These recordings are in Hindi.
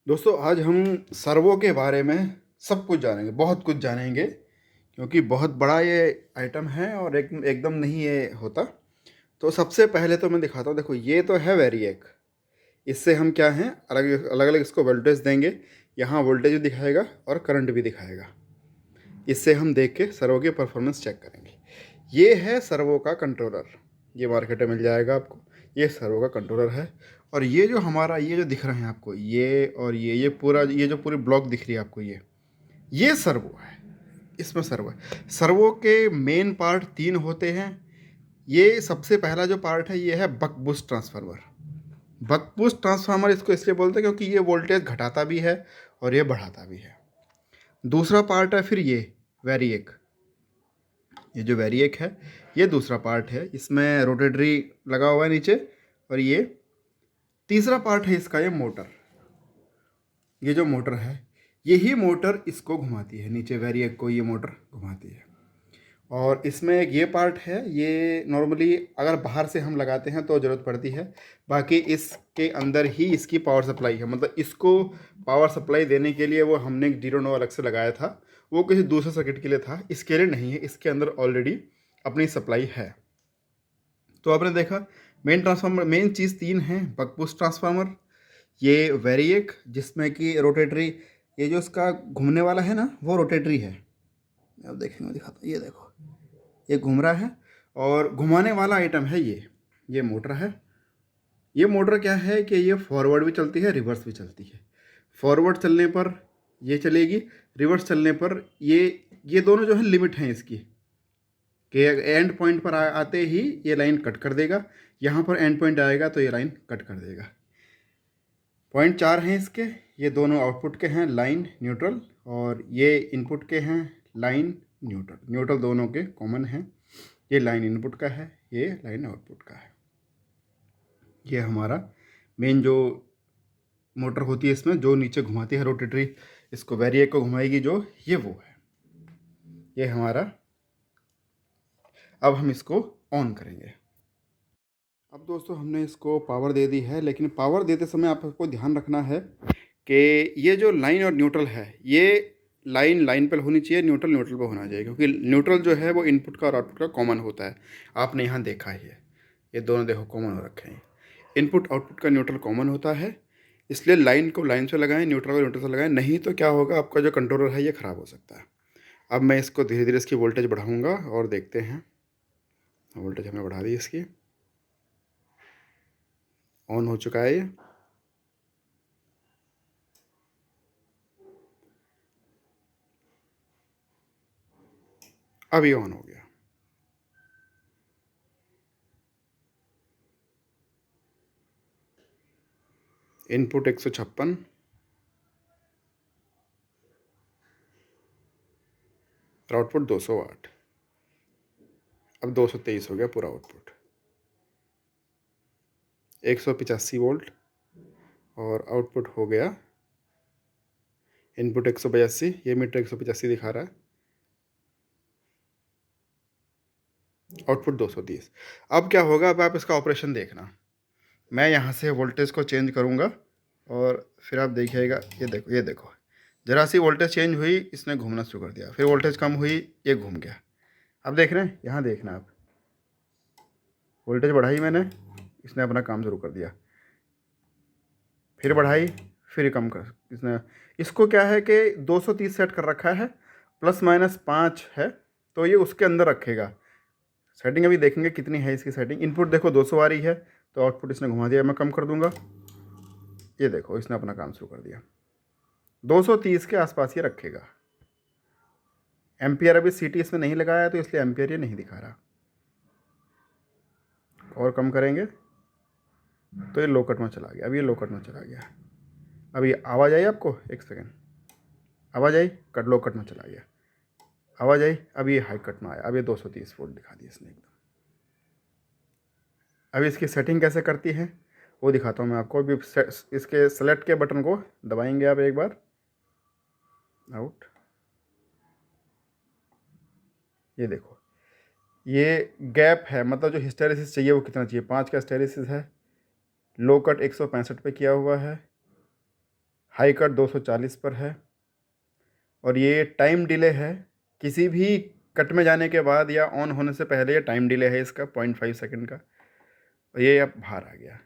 दोस्तों आज हम सर्वो के बारे में सब कुछ जानेंगे, बहुत कुछ जानेंगे क्योंकि बहुत बड़ा ये आइटम है और एकदम नहीं ये होता। तो सबसे पहले तो मैं दिखाता हूँ। देखो ये तो है वेरिएक। इससे हम क्या हैं, अलग अलग अलग इसको वोल्टेज देंगे। यहाँ वोल्टेज भी दिखाएगा और करंट भी दिखाएगा। इससे हम देख के सर्वो की परफॉर्मेंस चेक करेंगे। ये है सर्वो का कंट्रोलर। ये मार्केट में मिल जाएगा आपको। ये सर्वो का कंट्रोलर है। और ये जो हमारा ये जो दिख रहे हैं आपको, ये और ये पूरा, ये जो पूरी ब्लॉक दिख रही है आपको, ये सर्वो है। इसमें सर्वो है। सर्वो के मेन पार्ट 3 होते हैं। ये सबसे पहला जो पार्ट है ये है buck boost transformer. Buck boost transformer इसको इसलिए बोलते हैं क्योंकि ये वोल्टेज घटाता भी है और ये बढ़ाता भी है। दूसरा पार्ट है फिर ये वेरिएक। ये जो वेरिएक है ये दूसरा पार्ट है। इसमें रोटेटरी लगा हुआ है नीचे। और ये तीसरा पार्ट है इसका, ये मोटर। ये जो मोटर है, यही मोटर इसको घुमाती है, नीचे वेरिएक को ये मोटर घुमाती है। और इसमें एक ये पार्ट है, ये नॉर्मली अगर बाहर से हम लगाते हैं तो ज़रूरत पड़ती है। बाकी इसके अंदर ही इसकी पावर सप्लाई है। मतलब इसको पावर सप्लाई देने के लिए वो हमने एक जीरो नो अलग से लगाया था। वो किसी दूसरे सर्किट के लिए था, इसके लिए नहीं है। इसके अंदर ऑलरेडी अपनी सप्लाई है। तो आपने देखा मेन ट्रांसफार्मर, मेन चीज़ 3 हैं। बक बूस्ट ट्रांसफार्मर, ये वेरिएक जिसमें कि रोटेटरी, ये जो इसका घूमने वाला है ना वो रोटेटरी है। अब देखेंगे, दिखाता हूँ। ये देखो ये घूम रहा है और घुमाने वाला आइटम है ये मोटर है। ये मोटर क्या है कि ये फॉरवर्ड भी चलती है, रिवर्स भी चलती है। फॉरवर्ड चलने पर ये चलेगी, रिवर्स चलने पर ये दोनों जो है लिमिट हैं इसकी, कि एंड पॉइंट पर आते ही ये लाइन कट कर देगा। यहाँ पर एंड पॉइंट आएगा तो ये लाइन कट कर देगा। पॉइंट 4 हैं इसके। ये दोनों आउटपुट के हैं, लाइन न्यूट्रल, और ये इनपुट के हैं, लाइन न्यूट्रल। न्यूट्रल दोनों के कॉमन हैं। ये लाइन इनपुट का है, ये लाइन आउटपुट का है। ये हमारा मेन जो मोटर होती है इसमें, जो नीचे घुमाती है रोटेटरी, इसको वेरिएक को घुमाएगी जो, ये वो है। ये हमारा, अब हम इसको ऑन करेंगे। अब दोस्तों हमने इसको पावर दे दी है, लेकिन पावर देते समय आपको ध्यान रखना है कि ये जो लाइन और न्यूट्रल है, ये लाइन लाइन पर होनी चाहिए, न्यूट्रल न्यूट्रल पर होना चाहिए। क्योंकि न्यूट्रल जो है वो इनपुट का और आउटपुट का कॉमन होता है। आपने यहाँ देखा ही है, ये दोनों देखो कॉमन हो रखे हैं। इनपुट आउटपुट का न्यूट्रल कॉमन होता है। इसलिए लाइन को लाइन से लगाएं, न्यूट्रल को न्यूट्रल से लगाएं, नहीं तो क्या होगा, आपका जो कंट्रोलर है ये ख़राब हो सकता है। अब मैं इसको धीरे धीरे इसकी वोल्टेज बढ़ाऊँगा और देखते हैं। वोल्टेज हमने बढ़ा दी इसकी, ऑन हो चुका है ये। अब ये ऑन हो गया। Input 156, output 208। अब 223 हो गया पूरा आउटपुट। 185 वोल्ट और आउटपुट हो गया, इनपुट 182, ये मीटर 185 दिखा रहा है, आउटपुट 230। अब क्या होगा, अब आप इसका ऑपरेशन देखना। मैं यहाँ से वोल्टेज को चेंज करूँगा और फिर आप देखिएगा। ये देखो ज़रा सी वोल्टेज चेंज हुई, इसने घूमना शुरू कर दिया। फिर वोल्टेज कम हुई, ये घूम गया। अब देख रहे हैं, यहाँ देखना आप, वोल्टेज बढ़ाई मैंने, इसने अपना काम शुरू कर दिया। फिर बढ़ाई, फिर कम कर इसने। इसको क्या है कि 230 सेट कर रखा है, ±5 है, तो ये उसके अंदर रखेगा। सेटिंग अभी देखेंगे कितनी है इसकी सेटिंग। इनपुट देखो 200 आ रही है, तो आउटपुट इसने घुमा दिया। मैं कम कर दूंगा, ये देखो इसने अपना काम शुरू कर दिया। 230 के आसपास ये रखेगा। एम्पियर अभी सीटी इसमें नहीं लगाया, तो इसलिए एम्पियर ये नहीं दिखा रहा। और कम करेंगे तो ये लो कट में चला गया। अब ये लो कट में चला गया। अब ये आवाज़ आई आपको, एक सेकेंड, आवाज़ आई, कट लो कट में चला गया। आवाज़ आई, अब ये हाई कट में आया। अब ये 230 वोल्ट दिखा दिया इसने एकदम। अभी इसकी सेटिंग कैसे करती है वो दिखाता हूँ मैं आपको। अभी इसके सेलेक्ट के बटन को दबाएंगे आप एक बार, आउट। ये देखो, ये गैप है, मतलब जो हिस्टेरिसिस चाहिए वो कितना चाहिए, 5 का हिस्टेरिसिस है। लो कट 165 पे किया हुआ है, हाई कट 240 पर है और ये टाइम डिले है। किसी भी कट में जाने के बाद या ऑन होने से पहले ये टाइम डिले है इसका 0.5 सेकंड का। और ये अब बाहर आ गया।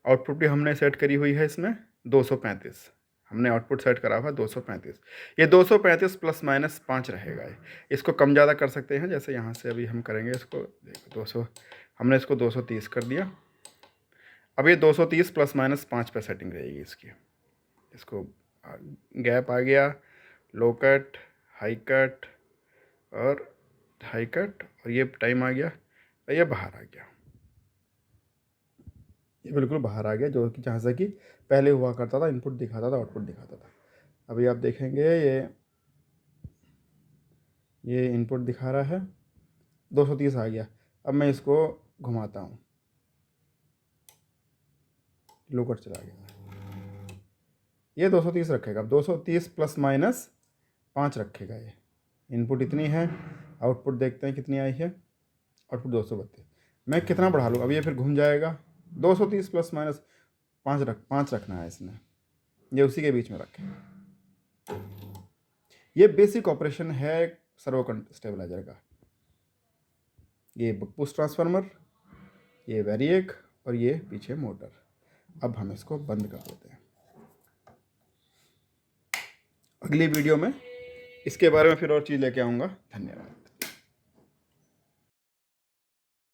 आउटपुट भी हमने सेट करी हुई है इसमें 235। हमने आउटपुट सेट करा हुआ 235। ये 235 प्लस माइनस 5 रहेगा। ये इसको कम ज़्यादा कर सकते हैं, जैसे यहाँ से अभी हम करेंगे इसको। देखो 200, हमने इसको 230 कर दिया। अब ये 230 प्लस माइनस 5 पे सेटिंग रहेगी इसकी। इसको गैप आ गया, लो कट, हाई कट और हाई कट, और ये टाइम आ गया और ये बाहर आ गया। ये बिल्कुल बाहर आ गया, जो कि जहाँ से कि पहले हुआ करता था, इनपुट दिखाता था, आउटपुट दिखाता था। अभी आप देखेंगे ये इनपुट दिखा रहा है 230 आ गया। अब मैं इसको घुमाता हूँ, लो कट चला गया। ये 230 रखेगा। अब 230 प्लस माइनस 5 रखेगा। ये इनपुट इतनी है, आउटपुट देखते हैं कितनी आई है। आउटपुट 232। मैं कितना बढ़ा लूँ, अब ये फिर घूम जाएगा। 230 प्लस माइनस 5 रखना है इसने, ये उसी के बीच में रखें। ये बेसिक ऑपरेशन है सर्वो स्टेबलाइजर का। ये पुश ट्रांसफार्मर, ये वेरिएक और ये पीछे मोटर। अब हम इसको बंद कर देते हैं। अगली वीडियो में इसके बारे में फिर और चीज़ लेके आऊँगा। धन्यवाद।